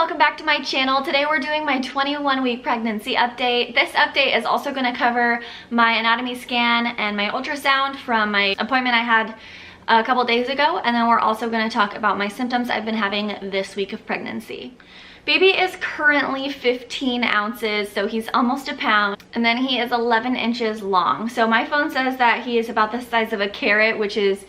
welcome back to my channel. Today we're doing my 21-week pregnancy update. This update is also going to cover my anatomy scan and my ultrasound from my appointment I had a couple days ago, and then we're also going to talk about my symptoms I've been having this week of pregnancy. Baby is currently 15 ounces, so he's almost a pound, and then he is 11 inches long. So my phone says that he is about the size of a carrot, which is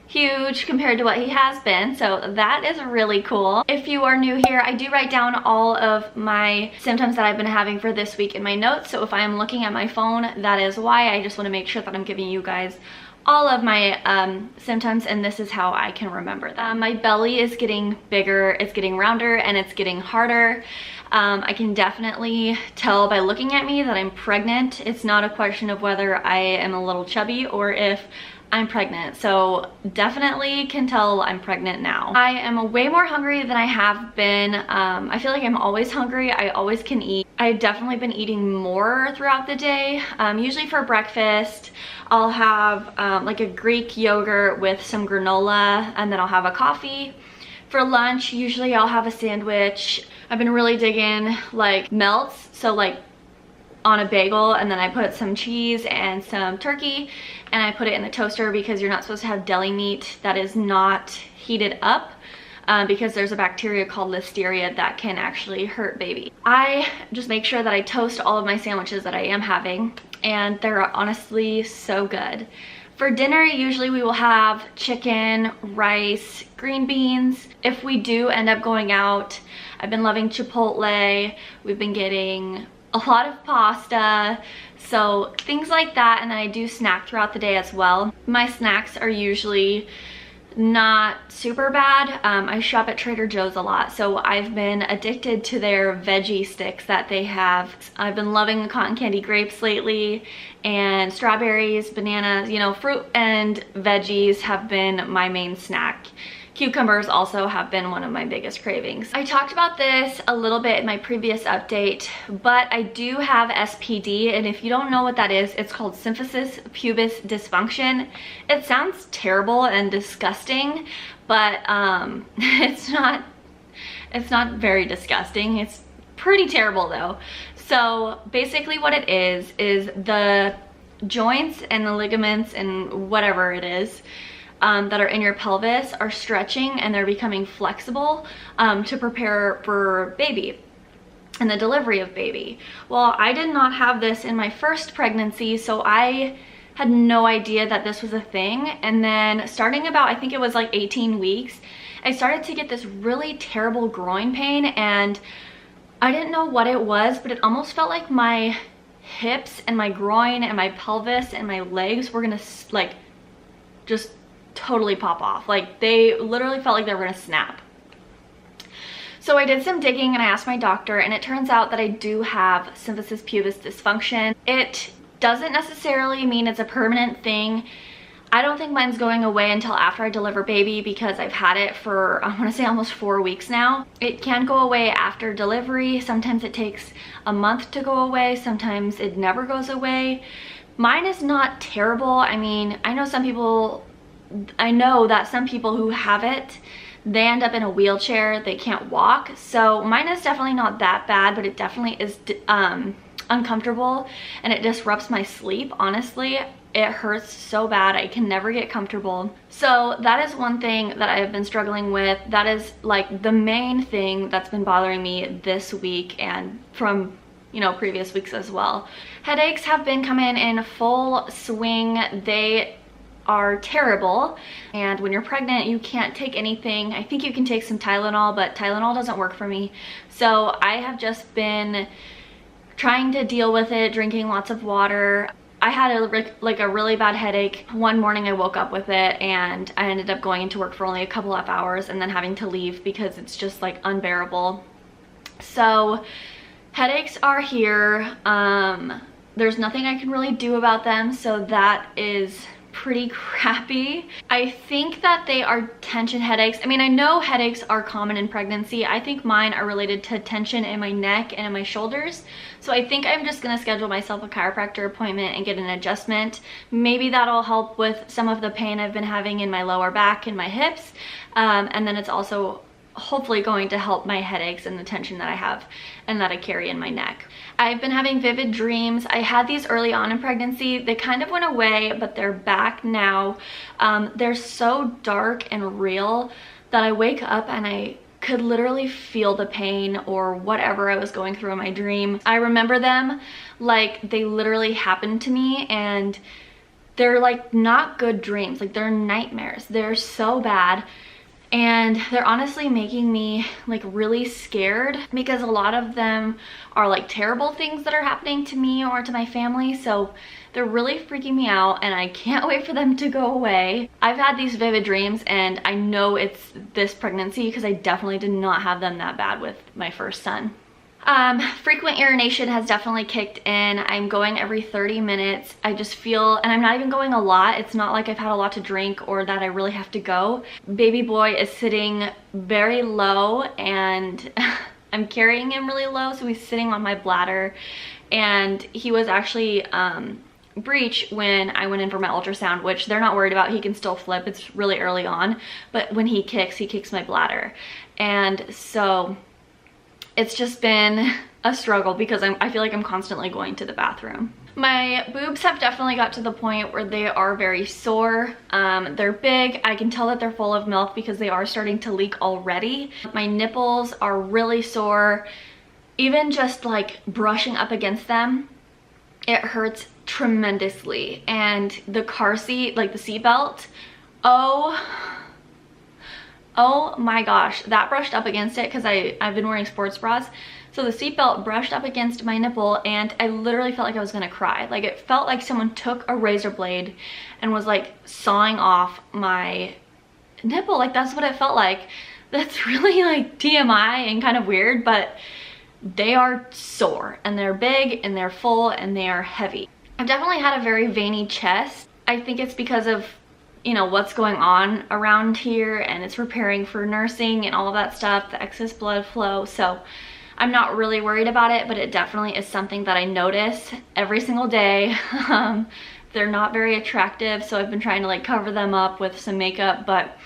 huge compared to what he has been, so that is really cool. If you are new here, I do write down all of my symptoms that I've been having for this week in my notes, so if I am looking at my phone, that is why. I just want to make sure that I'm giving you guys all of my symptoms, and this is how I can remember them. My belly is getting bigger, it's getting rounder, and it's getting harder. I can definitely tell by looking at me that I'm pregnant. It's not a question of whether I am a little chubby or if I'm pregnant, so definitely can tell I'm pregnant now. I am way more hungry than I have been. I feel like I'm always hungry. I always can eat. I've definitely been eating more throughout the day. Usually for breakfast, I'll have like a Greek yogurt with some granola, and then I'll have a coffee. For lunch, usually I'll have a sandwich. I've been really digging like melts, so like on a bagel, and then I put some cheese and some turkey, and I put it in the toaster because you're not supposed to have deli meat that is not heated up because there's a bacteria called listeria that can actually hurt baby. I just make sure that I toast all of my sandwiches that I am having, and they're honestly so good. For dinner, usually we will have chicken, rice, green beans. If we do end up going out, I've been loving Chipotle. We've been getting a lot of pasta, so things like that, and then I do snack throughout the day as well. My snacks are usually not super bad. I shop at Trader Joe's a lot, so I've been addicted to their veggie sticks that they have. I've been loving the cotton candy grapes lately, and strawberries, bananas, you know, fruit and veggies have been my main snack. Cucumbers also have been one of my biggest cravings. I talked about this a little bit in my previous update, but I do have SPD, and if you don't know what that is, it's called Symphysis Pubis Dysfunction. It sounds terrible and disgusting, but it's not very disgusting. It's pretty terrible though. So basically what it is the joints and the ligaments and whatever it is that are in your pelvis are stretching, and they're becoming flexible to prepare for baby and the delivery of baby. Well, I did not have this in my first pregnancy, so I had no idea that this was a thing. And then starting about, I think it was like 18 weeks, I started to get this really terrible groin pain, and I didn't know what it was, but it almost felt like my hips and my groin and my pelvis and my legs were gonna like just totally pop off. Like they literally felt like they were gonna snap. So I did some digging and I asked my doctor, and it turns out that I do have symphysis pubis dysfunction. It doesn't necessarily mean it's a permanent thing. I don't think mine's going away until after I deliver baby, because I've had it for, I want to say, almost 4 weeks now. It can go away after delivery. Sometimes it takes a month to go away. Sometimes it never goes away. Mine is not terrible. I mean, I know that some people who have it, they end up in a wheelchair, they can't walk. So mine is definitely not that bad, but it definitely is uncomfortable, and it disrupts my sleep. Honestly, it hurts so bad. I can never get comfortable. So that is one thing that I have been struggling with. That is like the main thing that's been bothering me this week, and from, you know, previous weeks as well. Headaches have been coming in full swing. They are terrible, and when you're pregnant you can't take anything. I think you can take some Tylenol, but Tylenol doesn't work for me, so I have just been trying to deal with it, drinking lots of water. I had a really bad headache. One morning I woke up with it, and I ended up going into work for only a couple of hours and then having to leave because it's just like unbearable. So headaches are here. There's nothing I can really do about them, so that is pretty crappy. I think that they are tension headaches. I mean, I know headaches are common in pregnancy. I think mine are related to tension in my neck and in my shoulders. So I think I'm just gonna schedule myself a chiropractor appointment and get an adjustment. Maybe that'll help with some of the pain I've been having in my lower back and my hips. And then it's also hopefully going to help my headaches and the tension that I have and that I carry in my neck. I've been having vivid dreams. I had these early on in pregnancy. They kind of went away, but they're back now. They're so dark and real that I wake up and I could literally feel the pain or whatever I was going through in my dream. I remember them like they literally happened to me, and they're like not good dreams. Like they're nightmares. They're so bad. And they're honestly making me like really scared, because a lot of them are like terrible things that are happening to me or to my family. So they're really freaking me out, and I can't wait for them to go away. I've had these vivid dreams, and I know it's this pregnancy because I definitely did not have them that bad with my first son. Frequent urination has definitely kicked in. I'm going every 30 minutes. I just feel, and I'm not even going a lot. It's not like I've had a lot to drink or that I really have to go. Baby boy is sitting very low, and I'm carrying him really low, so he's sitting on my bladder. And he was actually breech when I went in for my ultrasound, which they're not worried about. He can still flip. It's really early on, but when he kicks my bladder. And so it's just been a struggle because I feel like I'm constantly going to the bathroom. My boobs have definitely got to the point where they are very sore. They're big. I can tell that they're full of milk because they are starting to leak already. My nipples are really sore. Even just like brushing up against them, it hurts tremendously. And the car seat, like the seat belt, oh my gosh, that brushed up against it because I've been wearing sports bras. So the seatbelt brushed up against my nipple, and I literally felt like I was gonna cry. Like it felt like someone took a razor blade and was like sawing off my nipple. Like that's what it felt like. That's really like TMI and kind of weird, but they are sore and they're big and they're full and they are heavy. I've definitely had a very veiny chest. I think it's because of, you know, what's going on around here, and it's preparing for nursing and all of that stuff, the excess blood flow. So I'm not really worried about it, but it definitely is something that I notice every single day. They're not very attractive, so I've been trying to like cover them up with some makeup, but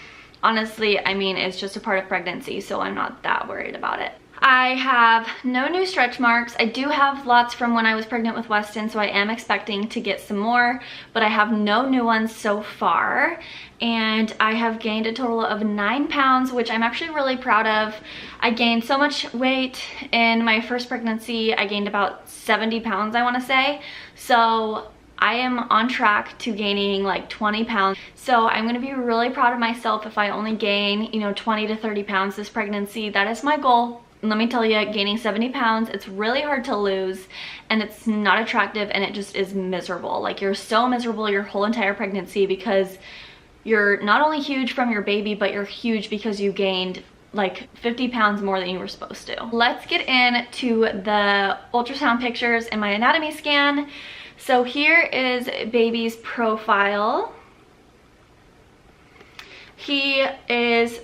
honestly, I mean, it's just a part of pregnancy, so I'm not that worried about it. I have no new stretch marks. I do have lots from when I was pregnant with Weston, so I am expecting to get some more, but I have no new ones so far. And I have gained a total of 9 pounds, which I'm actually really proud of. I gained so much weight in my first pregnancy. I gained about 70 pounds, I want to say. So I am on track to gaining like 20 pounds. So I'm going to be really proud of myself if I only gain, you know, 20 to 30 pounds this pregnancy. That is my goal. Let me tell you, gaining 70 pounds, it's really hard to lose, and it's not attractive, and it just is miserable. Like you're so miserable your whole entire pregnancy because you're not only huge from your baby, but you're huge because you gained like 50 pounds more than you were supposed to. Let's get into the ultrasound pictures and my anatomy scan. So here is baby's profile. He is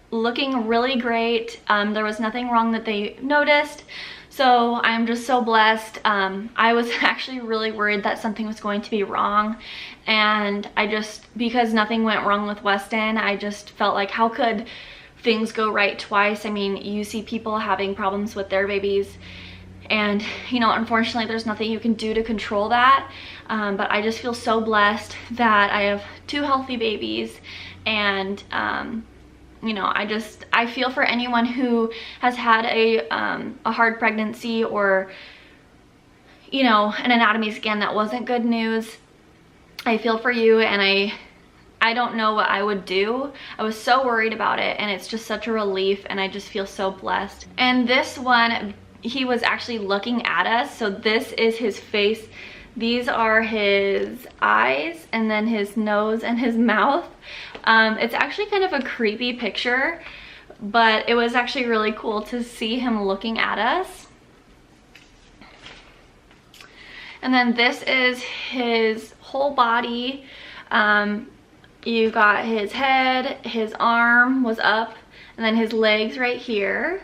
looking really great. There was nothing wrong that they noticed, so I'm just so blessed. I was actually really worried that something was going to be wrong, and because nothing went wrong with Weston, I just felt like, how could things go right twice? I mean, you see people having problems with their babies, and you know, unfortunately there's nothing you can do to control that, but I just feel so blessed that I have 2 healthy babies. And you know, I feel for anyone who has had a hard pregnancy, or, you know, an anatomy scan that wasn't good news. I feel for you, and I don't know what I would do. I was so worried about it, and it's just such a relief, and I just feel so blessed. And this one, he was actually looking at us, so this is his face. These are his eyes, and then his nose and his mouth. It's actually kind of a creepy picture, but it was actually really cool to see him looking at us. And then this is his whole body. You got his head, his arm was up, and then his legs right here.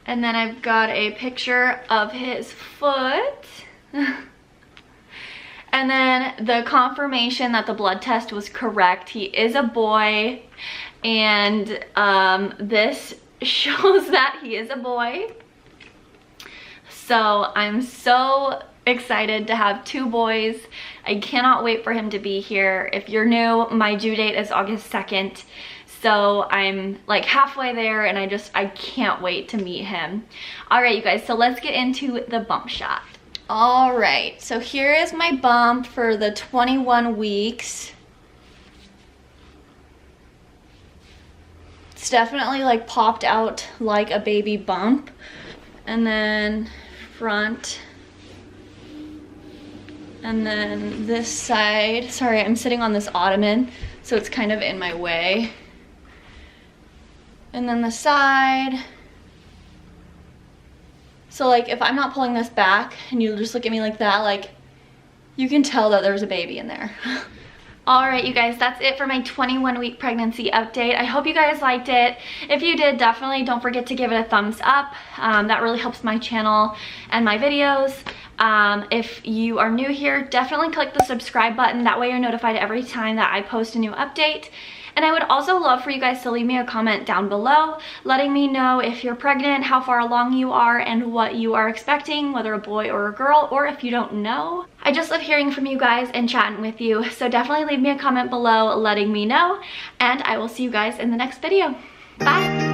And then I've got a picture of his foot. And then the confirmation that the blood test was correct. He is a boy, and this shows that he is a boy. So I'm so excited to have 2 boys. I cannot wait for him to be here. If you're new, my due date is August 2nd. So I'm like halfway there, and I can't wait to meet him. All right, you guys, so let's get into the bump shot. All right, so here is my bump for the 21 weeks. It's definitely like popped out like a baby bump. And then front. And then this side. Sorry, I'm sitting on this ottoman, so it's kind of in my way. And then the side. So like if I'm not pulling this back and you just look at me like that, like you can tell that there's a baby in there. All right, you guys, that's it for my 21-week pregnancy update. I hope you guys liked it. If you did, definitely don't forget to give it a thumbs up. That really helps my channel and my videos. If you are new here, definitely click the subscribe button. That way you're notified every time that I post a new update. And I would also love for you guys to leave me a comment down below, letting me know if you're pregnant, how far along you are, and what you are expecting, whether a boy or a girl, or if you don't know. I just love hearing from you guys and chatting with you, so definitely leave me a comment below letting me know, and I will see you guys in the next video. Bye!